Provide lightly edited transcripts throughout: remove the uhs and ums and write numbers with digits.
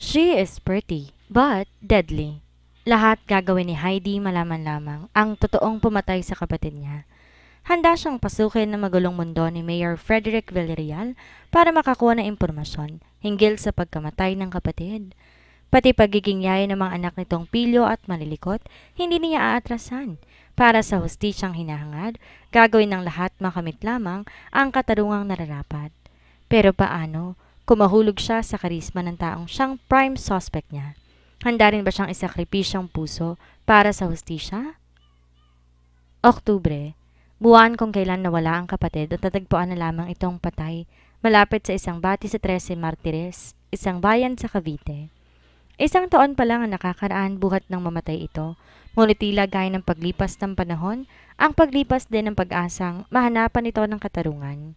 She is pretty, but deadly. Lahat gagawin ni Heidi malaman lamang ang totoong pumatay sa kapatid niya. Handa siyang pasukin ng magulong mundo ni Mayor Frederick Villarreal para makakuha ng impormasyon hinggil sa pagkamatay ng kapatid. Pati pagiging yaya ng mga anak nitong pilyo at malilikot, hindi niya aatrasan. Para sa hustisyang hinahangad, gagawin ng lahat makamit lamang ang katarungang nararapat. Pero paano kung mahulog siya sa karisma ng taong siyang prime suspect niya? Handa rin ba siyang isakripisyang puso para sa hustisya? Oktubre, buwan kung kailan nawala ang kapatid at natagpuan na lamang itong patay malapit sa isang bati sa 13 Martires, isang bayan sa Cavite. Isang taon pa lang ang nakakaraan buhat ng mamatay ito, ngunit tila gaya ng paglipas ng panahon, ang paglipas din ng pag-asang mahanapan ito ng katarungan.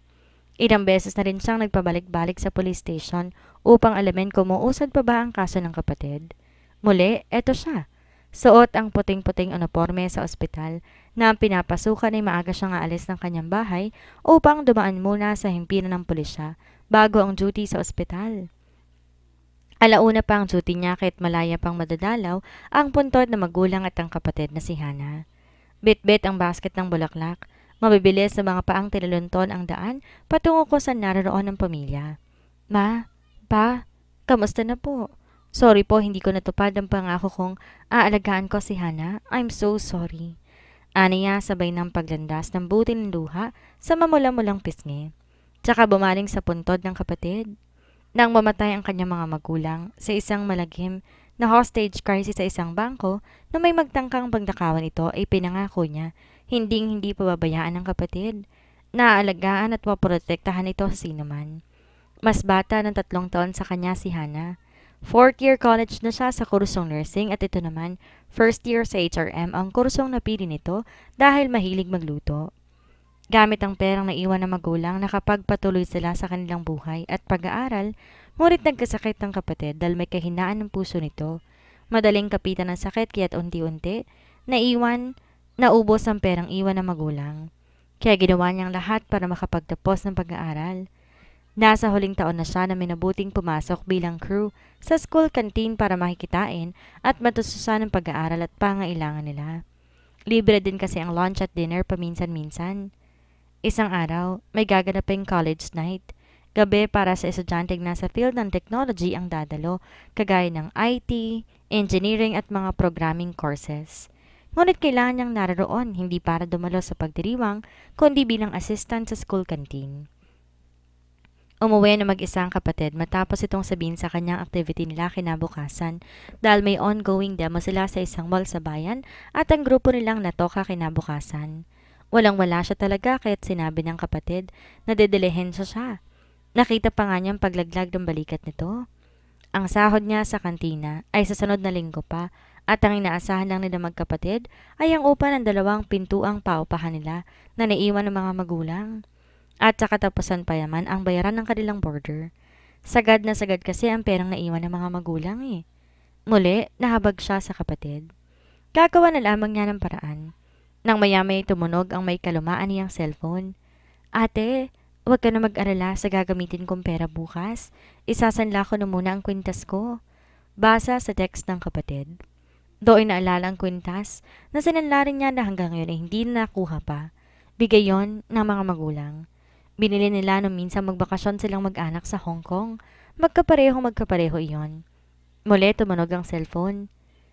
Ilang beses na rin siyang nagpabalik-balik sa police station upang alamin kung umuusad pa ba ang kaso ng kapatid. Muli, eto siya. Suot ang puting-puting uniforme sa ospital na ang pinapasukan ay maaga siyang aalis ng kanyang bahay upang dumaan muna sa himpilan ng pulisya bago ang duty sa ospital. Alauna pa ang duty niya kahit malaya pang madadalaw ang puntod na magulang at ang kapatid na si Hana. Bit-bit ang basket ng bulaklak. Mabibilis sa mga paang tinalunton ang daan patungo ko sa naroon ng pamilya. Ma, pa, kamusta na po? Sorry po, hindi ko natupad ang pangako kong aalagaan ko si Hana. I'm so sorry. Aniya sabay ng paglandas ng buti ng luha sa mamula-mulang pisngi. Tsaka bumaling sa puntod ng kapatid. Nang mamatay ang kanyang mga magulang sa isang malaghim na hostage crisis sa isang bangko na may magtangkang pagdakawan ito ay pinangako niya hindi pababayaan ng kapatid. Naaalagaan at maprotektahan ito sa sinuman. Mas bata ng 3 taon sa kanya si Hana. 4th year college na siya sa kursong nursing at ito naman 1st year sa HRM ang kursong napili nito dahil mahilig magluto. Gamit ang perang naiwan ng magulang nakapagpatuloy sila sa kanilang buhay at pag-aaral, ngunit nagkasakit ng kapatid dahil may kahinaan ng puso nito. Madaling kapitan ng sakit kaya't unti-unti, naubos ang perang iwan ng magulang. Kaya ginawa niyang lahat para makapagtapos ng pag-aaral. Nasa huling taon na siya na minabuting pumasok bilang crew sa school canteen para makikitain at matususan ng pag-aaral at pangailangan nila. Libre din kasi ang lunch at dinner paminsan-minsan. Isang araw, may gaganaping college night. Gabi para sa estudyanteng nasa field ng technology ang dadalo, kagaya ng IT, engineering at mga programming courses. Ngunit kailangan niyang naroon hindi para dumalo sa pagdiriwang, kundi bilang assistant sa school canteen. Umuwi na mag-isa ang kapatid matapos itong sabihin sa kanyang activity nila kinabukasan dahil may ongoing demo sila sa isang mall sa bayan at ang grupo nilang natoka kinabukasan. Walang-wala siya talaga kaya't sinabi ng kapatid na dedelehensa siya. Nakita pa nga niyang paglaglag ng balikat nito. Ang sahod niya sa kantina ay sa sunod na linggo pa at ang inaasahan lang nila magkapatid ay ang upa ng 2 pintuang paupahan nila na naiwan ng mga magulang. At sa katapusan pa naman ang bayaran ng kanilang boarder. Sagad na sagad kasi ang perang naiwan ng mga magulang eh. Muli, nahabag siya sa kapatid. Gagawa na lamang niya ng paraan. Nang maya-may tumunog ang may kalumaan niyang cellphone. Ate, huwag ka na mag-alala sa gagamitin kong pera bukas. Isasanla ko na muna ang kwintas ko. Basa sa text ng kapatid. Doon naalala ang kwintas na sinanla rin niya na hanggang ngayon ay hindi na nakuha pa. Bigay yon ng mga magulang. Binili nila nung minsan magbakasyon silang mag-anak sa Hong Kong. Magkapareho iyon. Muli tumunog ang cellphone.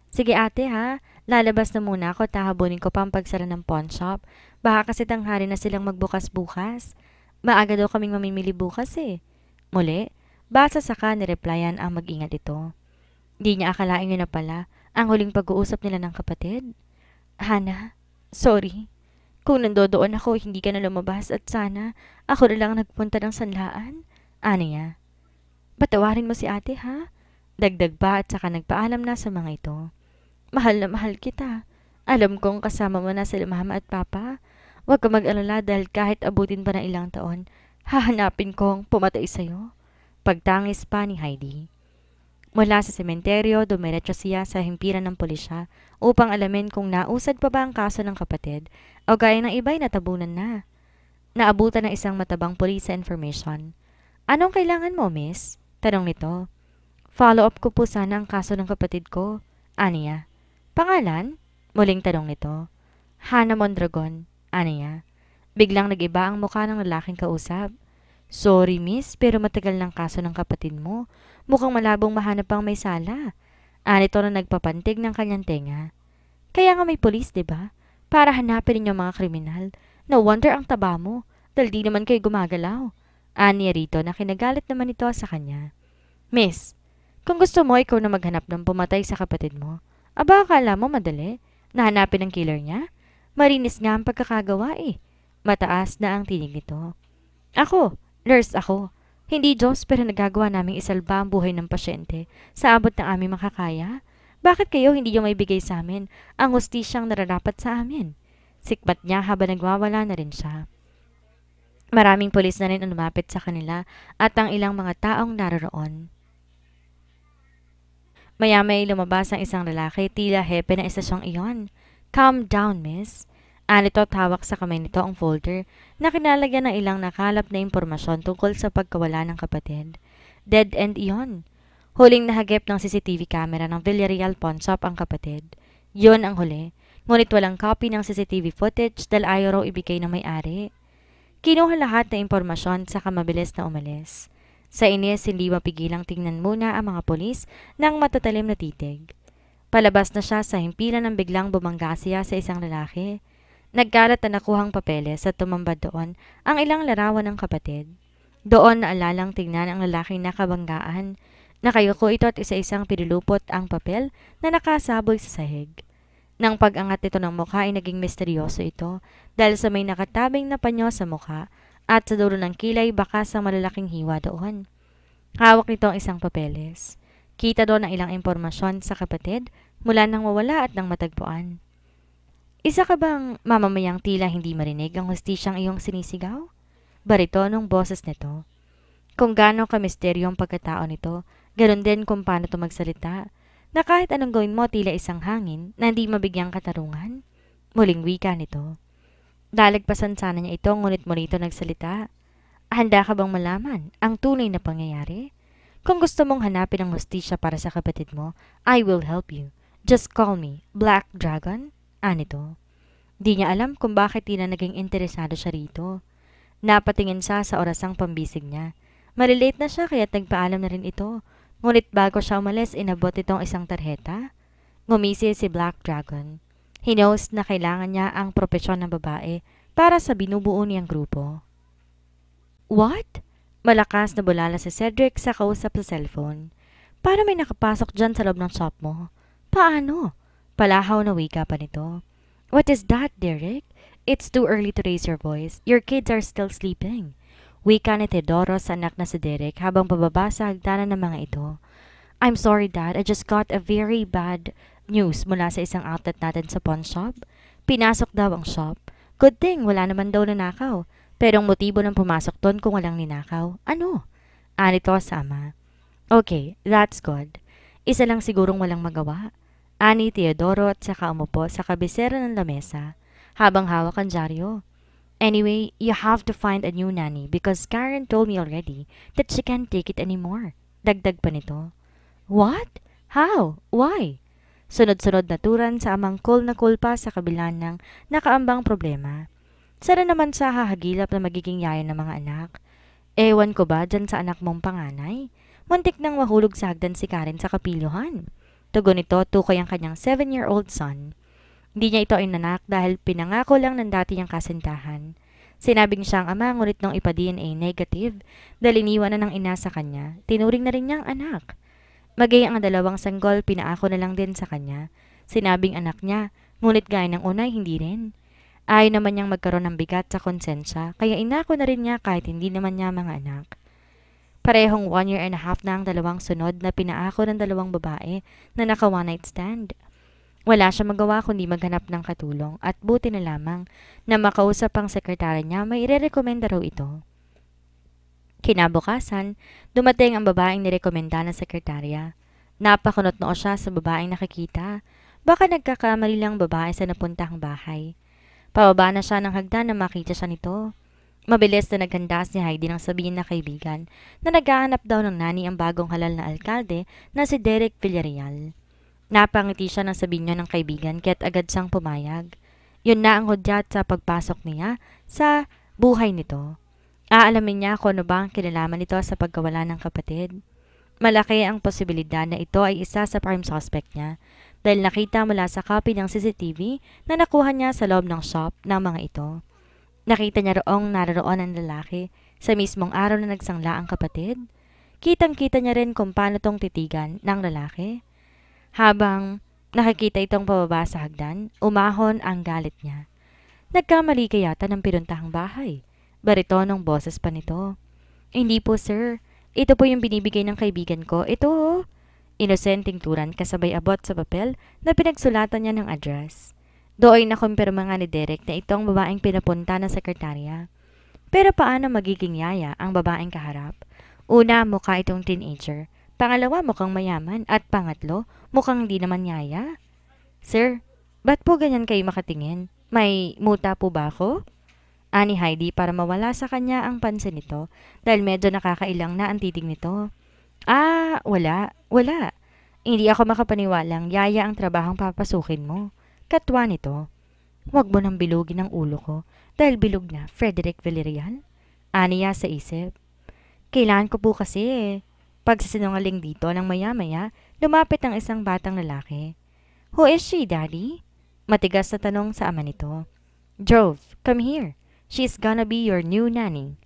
Sige ate ha, lalabas na muna ako at hahabunin ko pa ang pagsara ng pawn shop. Baka kasi tanghali na silang magbukas bukas. Maaga daw kaming mamimili bukas eh. Muli, basa saka nireplyan ang mag-ingat ito. Di niya akalain yun na pala ang huling pag-uusap nila ng kapatid. Hana, sorry. Kung nandoon ako, hindi ka na lumabas at sana ako na lang nagpunta ng sanlaan. Ano niya? Patawarin mo si ate ha? Dagdag pa at saka nagpaalam na sa mga ito. Mahal na mahal kita. Alam kong kasama mo na sila mama at papa. Huwag ka mag-alala dahil kahit abutin pa ng ilang taon, hahanapin kong pumatay sa'yo. Pagtangis pa ni Heidi. Mula sa sementeryo, dumiretso siya sa himpilan ng pulisya upang alamin kung nausad pa ba ang kaso ng kapatid o gaya ng iba'y natabunan na. Naabutan ng isang matabang police information. Anong kailangan mo, miss? Tanong nito. Follow-up ko po sana ang kaso ng kapatid ko. Aniya. Pangalan? Muling tanong nito. Hannah Mondragon. Aniya. Biglang nag-iba ang mukha ng lalaking kausap. Sorry miss, pero matagal ng kaso ng kapatid mo. Mukhang malabong mahanap pang may sala. Anito na nagpapantig ng kanyang tenga. Kaya nga may polis, diba? Para hanapin ninyo mga kriminal. No wonder ang taba mo, dahil di naman kayo gumagalaw. Aniya rito na kinagalit naman ito sa kanya. Miss, kung gusto mo ikaw na maghanap ng pumatay sa kapatid mo, aba akala mo madali? Nahanapin ang killer niya? Marinis nga ang pagkakagawa eh. Mataas na ang tinig nito. Ako, nurse ako. Hindi Diyos pero nagagawa naming isalba ang buhay ng pasyente sa abot ng aming makakaya. Bakit kayo hindi yung maibigay sa amin ang hustisyang nararapat sa amin? Sikmat niya habang nagwawala na rin siya. Maraming pulis na rin ang lumapit sa kanila at ang ilang mga taong naroroon. Maya-may lumabas ang isang lalaki, tila hepe ng estasyong iyon. Calm down, miss. Anito hawak sa kamay nito ang folder na kinalagyan ng ilang nakalap na impormasyon tungkol sa pagkawala ng kapatid. Dead end iyon. Huling nahagip ng CCTV camera ng Villarreal Pawn Shop ang kapatid. Yun ang huli. Ngunit walang copy ng CCTV footage dahil ayaw raw ibigay ng may-ari. Kinuha lahat ng impormasyon saka mabilis na umalis. Sa inis, hindi mapigilang tingnan muna ang mga polis ng matatalim na titig. Palabas na siya sa himpilan ng biglang bumangga siya sa isang lalaki. Nagkalat na nakuhang papeles at tumambad doon ang ilang larawan ng kapatid. Doon naalalang tingnan ang lalaking nakabanggaan. Nakayuko ito at isa-isang pinulupot ang papel na nakasaboy sa sahig. Nang pag-angat nito ng mukha ay naging misteryoso ito dahil sa may nakatabing na panyo sa mukha at sa dulo ng kilay bakas ang malalaking hiwa doon. Hawak nito ang isang papeles. Kita doon ang ilang impormasyon sa kapatid mula nang mawala at nang matagpuan. Isa ka bang mamamayang tila hindi marinig ang hustisyang iyong sinisigaw? Baritonong boses nito. Kung gaano ka-misteryo ang pagkatao nito, ganoon din kung paano ito magsalita. Na kahit anong gawin mo tila isang hangin na hindi mabigyang katarungan. Muling wika nito. Lalagpasan sana niya ito ngunit muli ito nagsalita. Handa ka bang malaman ang tunay na pangyayari? Kung gusto mong hanapin ang hustisya para sa kapatid mo, I will help you. Just call me Black Dragon. Anito. Di niya alam kung bakit di na naging interesado siya rito. Napatingin siya sa orasang pambisig niya. Malilate na siya kaya't nagpaalam na rin ito. Ngunit bago siya umalis, inabot itong isang tarheta. Ngumisi si Black Dragon. He knows na kailangan niya ang propesyon ng babae para sa binubuo niyang grupo. What? Malakas na bulala si Cedric sa kausap sa cellphone. Para may nakapasok dyan sa loob ng shop mo? Paano? Palahaw na wika pa nito. What is that, Derek? It's too early to raise your voice. Your kids are still sleeping. Wika ni Teodoro sa anak na si Derek habang pababa sa hagdanan ng mga ito. I'm sorry, Dad. I just got a very bad news mula sa isang outlet natin sa pawn shop. Pinasok daw ang shop. Good thing, wala naman daw nanakaw. Pero ang motibo ng pumasok doon kung walang ninakaw, ano? Anito sa ama. Okay, that's good. Isa lang sigurong walang magawa. Ani Teodoro at saka umupo sa kabisera ng lamesa habang hawak ang dyaryo. Anyway, you have to find a new nanny because Karen told me already that she can't take it anymore. Dagdag pa nito. What? How? Why? Sunod-sunod na turan sa amang cool na kulpa sa kabila ng nakaambang problema. Sana naman sa hahagilap na magiging yaya ng mga anak. Ewan ko ba dyan sa anak mong panganay? Muntik nang mahulog sa hagdan si Karen sa kapilyuhan. Tugon nito tukoy ang kanyang 7-year-old son. Hindi niya ito inanak dahil pinangako lang ng dati niyang kasintahan. Sinabing siyang ama ngunit nung ipa-DNA negative dahil iniwan na ng ina sa kanya, tinuring na rin niyang anak. Maging ang dalawang sanggol pinaako na lang din sa kanya. Sinabing anak niya, ngunit gaya ng unay hindi rin. Ayaw naman niyang magkaroon ng bigat sa konsensya kaya inako na rin niya kahit hindi naman niya mga anak. Parehong 1 year and a half na ang dalawang sunod na pinaako ng dalawang babae na naka one night stand. Wala siya magawa kundi maghanap ng katulong at buti na lamang na makausap ang sekretary niya may irerekomenda raw ito. Kinabukasan, dumating ang babaeng nirekomenda ng sekretarya. Napakunot noo siya sa babaeng nakikita. Baka nagkakamali lang babae sa napuntahang bahay. Pababa na siya ng hagdan na makita siya nito. Mabilis na naghanda si Heidi nang sabihin na kaibigan na naghahanap daw ng nani ang bagong halal na alkalde na si Derek Villarreal. Napangiti siya nang sabihin niya ng kaibigan kaya't agad siyang pumayag. Yun na ang hudyat sa pagpasok niya sa buhay nito. Aalamin niya kung ano ba ang kinalaman nito sa pagkawala ng kapatid. Malaki ang posibilidad na ito ay isa sa prime suspect niya dahil nakita mula sa copy ng CCTV na nakuha niya sa loob ng shop ng mga ito. Nakita niya roong naroon ang lalaki sa mismong araw na nagsangla ang kapatid. Kitang-kita niya rin kung paano tong titigan ng lalaki. Habang nakikita itong pababa sa hagdan, umahon ang galit niya. Nagkamali ka yata ng pinuntahang bahay. Baritonong boses pa nito. Hindi po sir, ito po yung binibigay ng kaibigan ko. Ito. Inosenteng turan kasabay abot sa papel na pinagsulatan niya ng address. Doon nakumpirma nga ni Derek na itong babaeng pinapunta ng sekretarya. Pero paano magiging yaya ang babaeng kaharap? Una, mukha itong teenager. Pangalawa, mukhang mayaman. At pangatlo, mukhang hindi naman yaya. Sir, ba't po ganyan kayo makatingin? May muta po ba ako? Ani Heidi para mawala sa kanya ang pansin nito dahil medyo nakakailang na ang titig nito. Wala. Hindi ako makapaniwalang yaya ang trabahong papasukin mo. Katwa nito. Huwag mo nang bilugin ang ulo ko dahil bilog na Frederick Villarreal. Aniya sa isip. Kailangan ko po kasi Pagsasinungaling dito ng maya-maya, lumapit ang isang batang lalaki. Who is she, Daddy? Matigas na tanong sa ama nito. Jove, come here. She's gonna be your new nanny.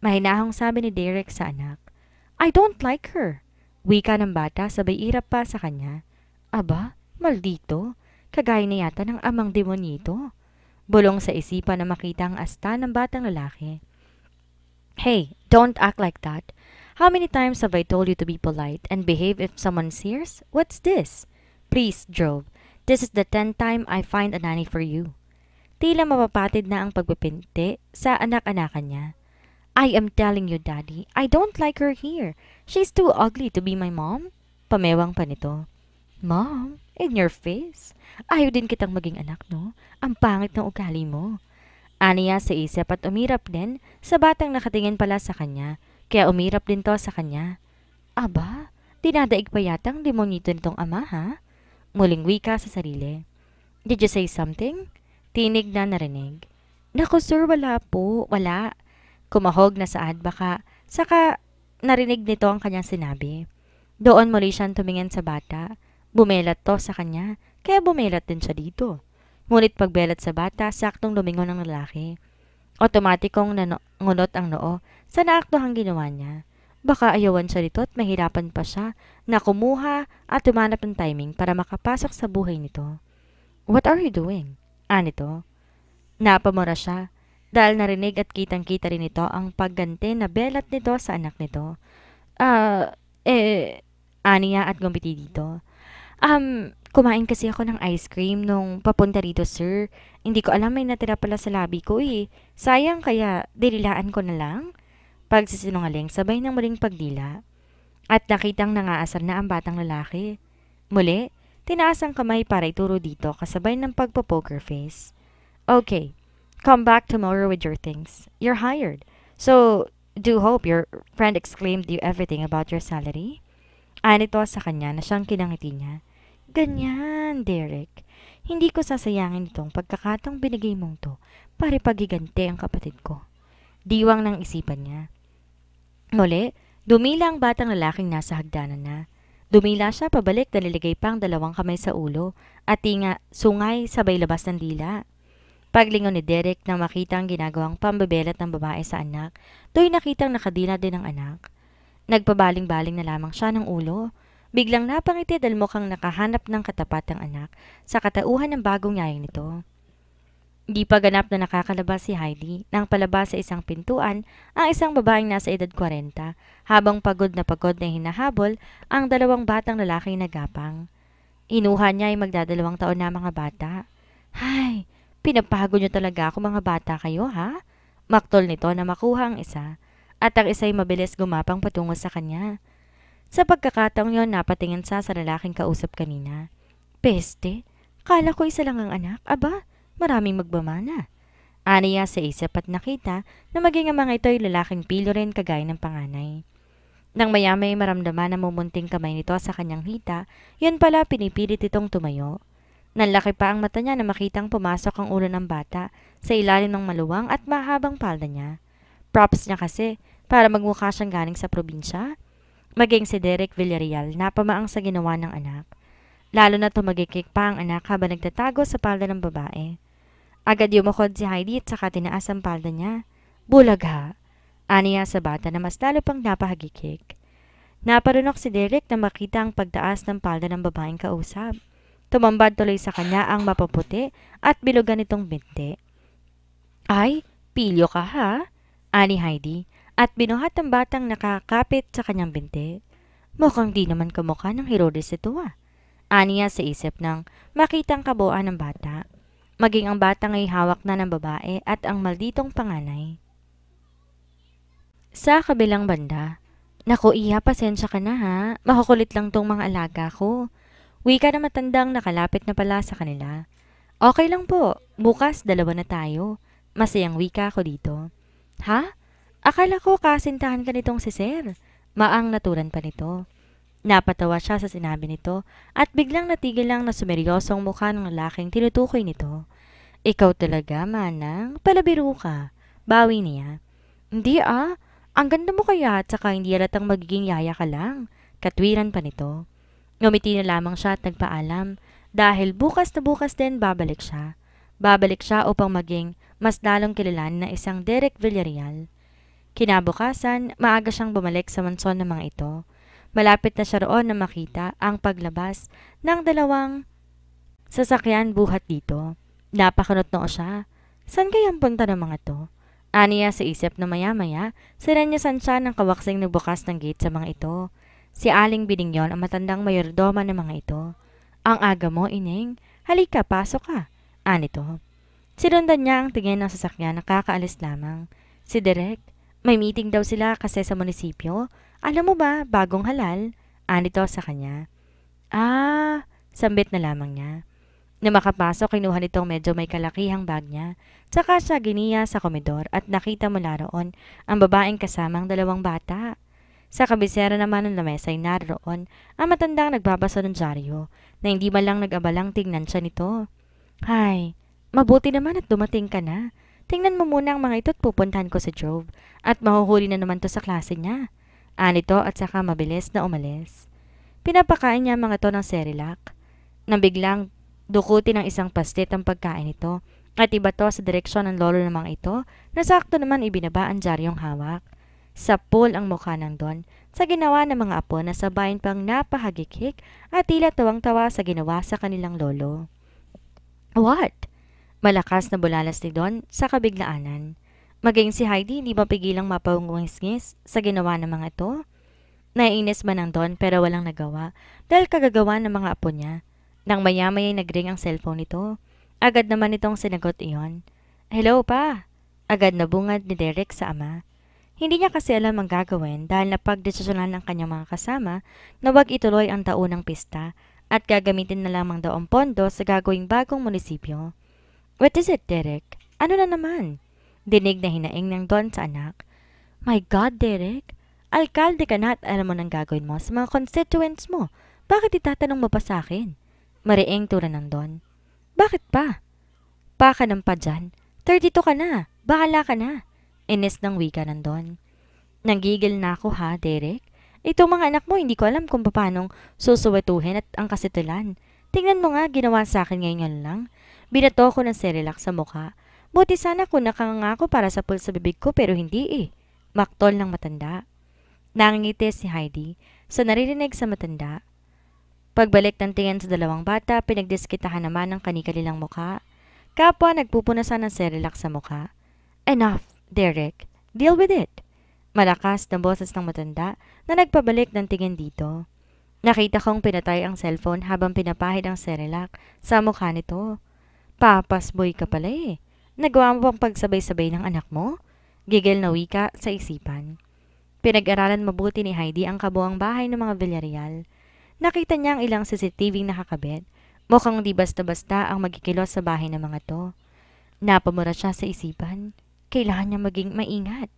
Mahinahong sabi ni Derek sa anak. I don't like her. Wika ng bata sabay irap pa sa kanya. Aba, maldito. Kagaya na yata ng amang demonito. Bulong sa isipan na makita ang asta ng batang lalaki. Hey, don't act like that. How many times have I told you to be polite and behave if someone sears? What's this? Please, Jove, this is the 10th time I find a nanny for you. Tila mapapatid na ang pagpipinti sa anak-anakan niya. I am telling you, Daddy, I don't like her here. She's too ugly to be my mom. Pamewang pa nito. Mom, in your face. Ayaw din kitang maging anak, no? Ang pangit ng ugali mo. Aniya sa isip at umirap din sa batang nakatingin pala sa kanya. Kaya umirap din to sa kanya. Aba, dinadaig pa yatang demonito nitong ama, ha? Muling wika sa sarili. Did you say something? Tinig na narinig. Naku sir, wala po, wala. Kumahog na saad baka, saka narinig nito ang kanyang sinabi. Doon muli siyang tumingin sa bata. Bumelat to sa kanya, kaya bumelat din siya dito. Ngunit pagbelat sa bata, saktong lumingon ng lalaki. Otomatikong nangunot ang noo sa naaktuhang ginawa niya. Baka ayawan siya dito at mahirapan pa siya na kumuha at tumanap ng timing para makapasok sa buhay nito. What are you doing? Nito. Napamura siya dahil narinig at kitang-kita rin ito ang pagganti na belat nito sa anak nito. Aniya at gumpiti dito. Kumain kasi ako ng ice cream nung papunta rito, sir. Hindi ko alam may natira pala sa labi ko eh. Sayang kaya dililaan ko na lang. Pagsisinungaling sabay ng muling pagdila. At nakitang nangaasar na ang batang lalaki. Muli, tinaas ang kamay para ituro dito kasabay ng pagpo-poker face. Okay, come back tomorrow with your things. You're hired. So, do hope your friend exclaimed you everything about your salary. Anito sa kanya na siyang kinangiti niya. Ganyan, Derek. Hindi ko sasayangin itong pagkakatang binigay mong to para pagiganti ang kapatid ko. Diwang ng isipan niya. Muli, dumila ang batang lalaking nasa hagdanan na. Dumila siya pabalik na liligay pang dalawang kamay sa ulo at tinga sungay sabay labas ng dila. Paglingon ni Derek nang makita ang ginagawang pambabelat ng babae sa anak, do'y nakitang nakadina din ang anak. Nagpabaling-baling na lamang siya ng ulo. Biglang napangiti dahil mukhang nakahanap ng katapat ang anak sa katauhan ng bagong yayang nito. Di pa ganap na nakakalabas si Heidi nang palabas sa isang pintuan ang isang babaeng nasa edad 40 habang pagod na hinahabol ang dalawang batang lalaking nagapang. Inuha niya ay magdadalawang taon na mga bata. Hay, pinapagod niyo talaga ako mga bata kayo ha? Maktol nito na makuha ang isa at ang isa'y mabilis gumapang patungo sa kanya. Sa pagkakataong yon, napatingin sa lalaking kausap kanina. Peste, kala ko isa lang ang anak. Aba, maraming magmamana. Aniya sa isip at nakita na maging ang mga ito'y lalaking pilo rin kagaya ng panganay. Nang mayamay maramdaman na mumunting kamay nito sa kanyang hita, yun pala pinipilit itong tumayo. Nanlaki pa ang mata niya na makitang pumasok ang ulo ng bata sa ilalim ng maluwang at mahabang palda niya. Props niya kasi para magmukha siyang galing sa probinsya. Maging si Derek Villarreal napamaang sa ginawa ng anak. Lalo na tumagikik pa ang anak habang nagtatago sa palda ng babae. Agad yumukod si Heidi at saka tinaas ang palda niya. Bulaga! Aniya sa bata na mas lalo pang napahagikik. Naparunok si Derek na makita ang pagtaas ng palda ng babaeng kausap. Tumambad tuloy sa kanya ang mapaputi at bilugan nitong binti. Ay, pilyo ka ha? Ani Heidi at binuhat ang batang nakakapit sa kanyang binti. Mukhang di naman kamukha ng Herodes ito Aniya sa isip ng makitang kabuuan ng bata. Maging ang batang ay hawak na ng babae at ang malditong panganay. Sa kabilang banda, naku iha, pasensya ka na ha. Makukulit lang tong mga alaga ko. Wika na matandang nakalapit na pala sa kanila. Okay lang po, bukas dalawa na tayo. Masayang wika ko dito. Ha? Akala ko kasintahan ka nitong si Sir. Maang naturan pa nito. Napatawa siya sa sinabi nito at biglang natigil lang na sumeryosong mukha ng lalaking tinutukoy nito. Ikaw talaga, manang, palabiro ka. Bawi niya. Hindi ang ganda mo kaya at saka hindi halatang magiging yaya ka lang. Katwiran pa nito. Ngumiti na lamang siya at nagpaalam dahil bukas na bukas din babalik siya. Babalik siya upang maging mas lalong kilalanin na isang Derek Villarreal. Kinabukasan, maaga siyang bumalik sa mansyon ng mga ito. Malapit na siya roon na makita ang paglabas ng dalawang sasakyan buhat dito. Napakunot noo siya. San kayang punta ng mga to? Aniya sa isip na maya-maya, siranyasan siya ng kawaksing nagbukas ng gate sa mga ito. Si Aling Biningyon ang matandang mayordoma ng mga ito. Ang aga mo, Ining. Halika, pasok ka. Anito. Sinundan niya ang tingin ng sasakyan na kakaalis lamang. Si Derek, may meeting daw sila kasi sa munisipyo. Alam mo ba, bagong halal? Anito sa kanya. Sambit na lamang niya. Na makapasok, kinuha nitong medyo may kalakihang bag niya. Tsaka siya giniya sa komedor at nakita mula roon ang babaeng kasamang dalawang bata. Sa kabisera naman ng lamesa ay naroon ang matandang nagbabasa ng dyaryo na hindi man lang nag-abalang tingnan siya nito. Hay, mabuti naman at dumating ka na. Tingnan mo muna ang mga ito at pupuntahan ko sa Jove at mahuhuli na naman to sa klase niya. Anito at saka mabilis na umalis. Pinapakain niya mga to ng Cerelac. Nang biglang dukutin ng isang pastit ang pagkain nito at iba to sa direksyon ng lolo ng mga ito na sakto naman ibinaba ang dyaryong hawak. Sa pool ang mukha ng Don sa ginawa ng mga apo na sabayan pang napahagikik at tila tawang-tawa sa ginawa sa kanilang lolo. What? Malakas na bulalas ni Don sa kabiglaanan. Maging si Heidi hindi mapigilang mapangungis sa ginawa ng mga ito. Naiinis man ang Don pero walang nagawa dahil kagagawa ng mga apo niya. Nang maya-maya nagring ang cellphone nito. Agad naman itong sinagot iyon. Hello pa! Agad na bungad ni Derek sa ama. Hindi niya kasi alam ang gagawin dahil napagdesisyonan ng kanyang mga kasama na wag ituloy ang taunang pista at gagamitin na lamang daw ang pondo sa gagawing bagong munisipyo. What is it, Derek? Ano na naman? Dinig na hinaing ng Don sa anak. My God, Derek! Alkalde ka na at alam mo nang gagawin mo sa mga constituents mo. Bakit itatanong mo pa sa akin? Mariing tura ng Don. Bakit pa? Pa ka ng pa dyan. 32 ka na. Bahala ka na. Inis ng wika ng Don. Nanggigil na ako ha, Derek. Itong mga anak mo hindi ko alam kung paanong susuwetuhin at ang kasitulan. Tingnan mo nga ginawa sa akin ngayon lang. Binato ko ng Cerelac sa mukha. Buti sana kung nakangako para sa pulsa bibig ko pero hindi Maktol ng matanda. Nangingiti si Heidi sa naririnig sa matanda. Pagbalik ng tingin sa dalawang bata, pinagdiskitahan naman ng kani-kanilang mukha. Kapwa nagpupunasan ng Cerelac sa mukha. Enough, Derek. Deal with it. Malakas na boses ng matanda na nagpabalik ng tingin dito. Nakita kong pinatay ang cellphone habang pinapahid ang Cerelac sa mukha nito. Papas boy ka pala Nagawa mo bang pagsabay-sabay ng anak mo? Gigil na wika sa isipan. Pinag-aralan mabuti ni Heidi ang kabuang bahay ng mga Villarreal. Nakita niya ang ilang CCTV nakakabit. Mukhang di basta-basta ang magkikilos sa bahay ng mga to. Napamura siya sa isipan. Kailangan niya maging maingat.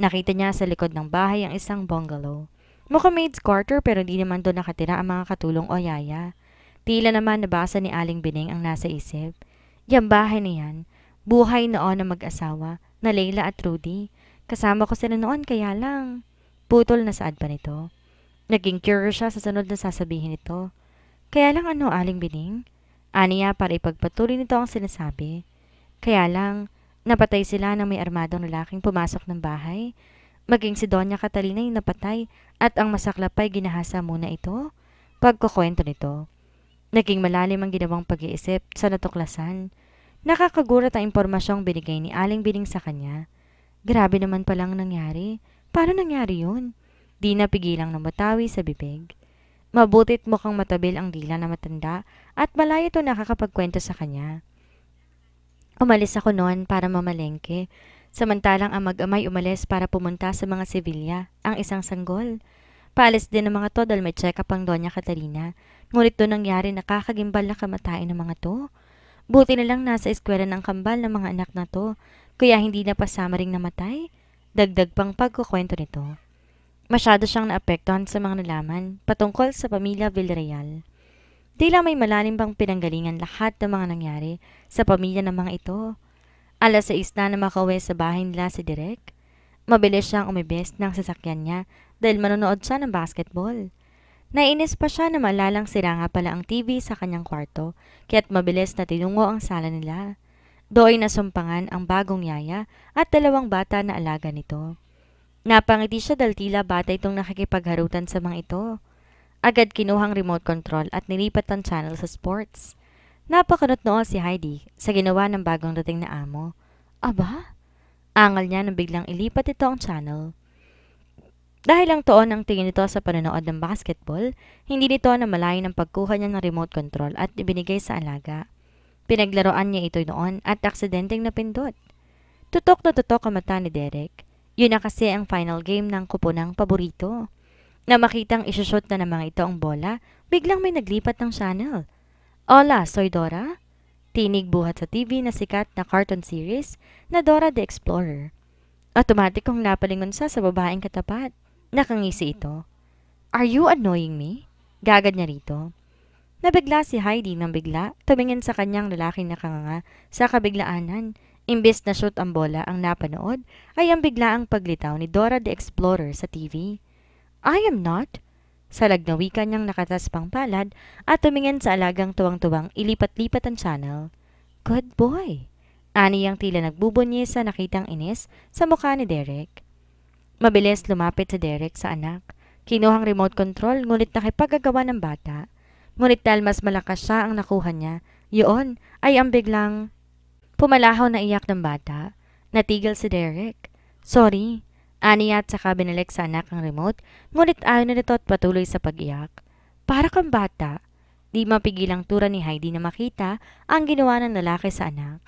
Nakita niya sa likod ng bahay ang isang bungalow. Mukhang maid's quarter pero di naman doon nakatira ang mga katulong o yaya. Tila naman nabasa ni Aling Bining ang nasa isip. Yang bahay na yan, buhay noon ng mag-asawa na Leila at Rudy. Kasama ko sila noon kaya lang. Putol na saad pa nito. Naging curious siya sa sunod na sasabihin nito. Kaya lang ano, Aling Bining? Aniya para ipagpatuloy nito ang sinasabi. Kaya lang, napatay sila ng may armadong lalaking pumasok ng bahay. Maging si Doña Catalina yung napatay at ang masaklap ay ginahasa muna ito. Pagkukwento nito. Naging malalim ang ginawang pag-iisip sa natuklasan. Nakakagulat ang impormasyong binigay ni Aling Bining sa kanya. Grabe naman palang nangyari. Paano nangyari yun? Di napigilang namatawi sa bibig. Mabutit mukhang matabil ang dila na matanda at malayo ito nakakapagkwento sa kanya. Umalis ako noon para mamalengke, samantalang ang mag-amay umalis para pumunta sa mga Sevilla, ang isang sanggol. Paalis din ng mga to dahil may check-up ang Doña Catalina, ngunit doon nangyari nakakagimbal na kamatayan ng mga to. Buti na lang nasa eskwela ng kambal ng mga anak na to, kaya hindi na pasama ring namatay. Dagdag pang pagkukwento nito. Masyado siyang naapektuhan sa mga nalaman patungkol sa pamilya Villarreal. Tila may malalim bang pinanggalingan lahat ng mga nangyari sa pamilya ng mga ito. Alas 6 na makauwi sa bahay nila si Derek. Mabilis siyang umibes ng sasakyan niya dahil manonood siya ng basketball. Nainis pa siya na maalalang sira nga pala ang TV sa kanyang kwarto kaya't mabilis na tinungo ang sala nila. Do'y nasumpangan ang bagong yaya at dalawang bata na alaga nito. Napangiti siya dahil tila bata itong nakikipagharutan sa mga ito. Agad kinuhang remote control at nilipat ang channel sa sports. Napakanot noon si Heidi sa ginawa ng bagong dating na amo. Aba? Angal niya nang biglang ilipat ito ang channel. Dahil lang toon ang tingin nito sa panonood ng basketball, hindi nito namalayan ang pagkuha niya ng remote control at ibinigay sa alaga. Pinaglaruan niya ito noon at aksidenteng napindot. Tutok na tutok ang mata ni Derek. Yun na kasi ang final game ng kuponang paborito. Na makitang isushoot na ng mga ito ang bola, biglang may naglipat ng channel. Hola, soy Dora? Tinig buhat sa TV na sikat na cartoon series na Dora the Explorer. Automatic kong napalingon siya sa babaeng katapat. Nakangisi ito. Are you annoying me? Gagad niya rito. Nabigla si Heidi nang bigla tumingin sa kanyang lalaking nakanganga sa kabiglaanan. Imbes na shoot ang bola ang napanood, ay ang biglaang paglitaw ni Dora the Explorer sa TV. I am not. Salag na wika niyang nakatas pang palad at tumingin sa alagang tuwang-tuwang ilipat-lipat ang channel. Good boy. Ani ang tila nagbubunyi sa nakitang inis sa mukha ni Derek. Mabilis lumapit si Derek sa anak. Kinuhang remote control ngunit nakipagagawa ng bata. Ngunit dahil mas malakas siya ang nakuha niya, yun ay ang biglang pumalahaw na iyak ng bata. Natigil si Derek. Sorry. Aniya at saka binalik sa anak ang remote, ngunit ayaw na nito at patuloy sa pag-iyak. Para kang bata. Di mapigilang tura ni Heidi na makita ang ginawa ng lalaki sa anak.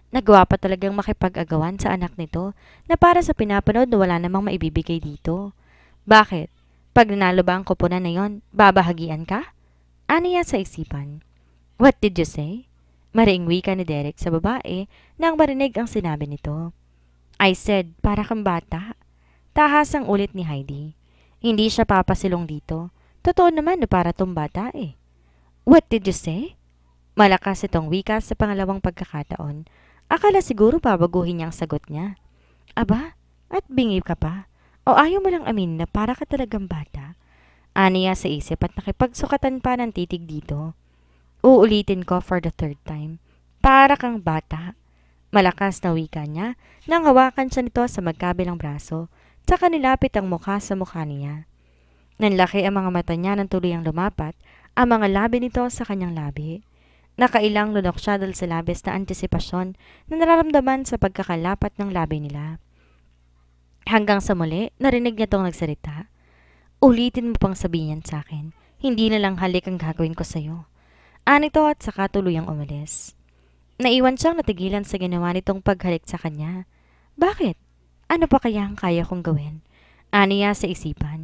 Nagawa pa talagang makipag-agawan sa anak nito na para sa pinapanood na wala namang maibibigay dito. Bakit? Pag nanalo ba ang kuponan na yon, babahagian ka? Aniya sa isipan. What did you say? Mariing wika ni Derek sa babae nang marinig ang sinabi nito. I said, para kang bata. Tahas ang ulit ni Heidi. Hindi siya papasilong dito. Totoo naman na para tong bata eh. What did you say? Malakas itong wika sa pangalawang pagkakataon. Akala siguro babaguhin niya ang sagot niya. Aba, at bingi ka pa? O ayaw mo lang amin na para ka talagang bata? Aniya sa isip at nakipagsukatan pa ng titig dito. Uulitin ko for the third time. Para kang bata. Malakas na wika niya nang hawakan siya nito sa magkabilang braso. Saka nilapit ang mukha sa mukha niya. Nanlaki ang mga mata niya nang tuluyang lumapat ang mga labi nito sa kanyang labi. Nakailang lunok siya dahil sa labis na antisipasyon na nararamdaman sa pagkakalapat ng labi nila. Hanggang sa muli, narinig niya tong nagsalita. Ulitin mo pang sabihin sa akin, hindi na lang halik ang gagawin ko sa'yo. Anito at saka tuluyang umalis. Naiwan siyang natigilan sa ginawa nitong paghalik sa kanya. Bakit? Ano pa kaya ang kaya kong gawin? Aniya sa isipan.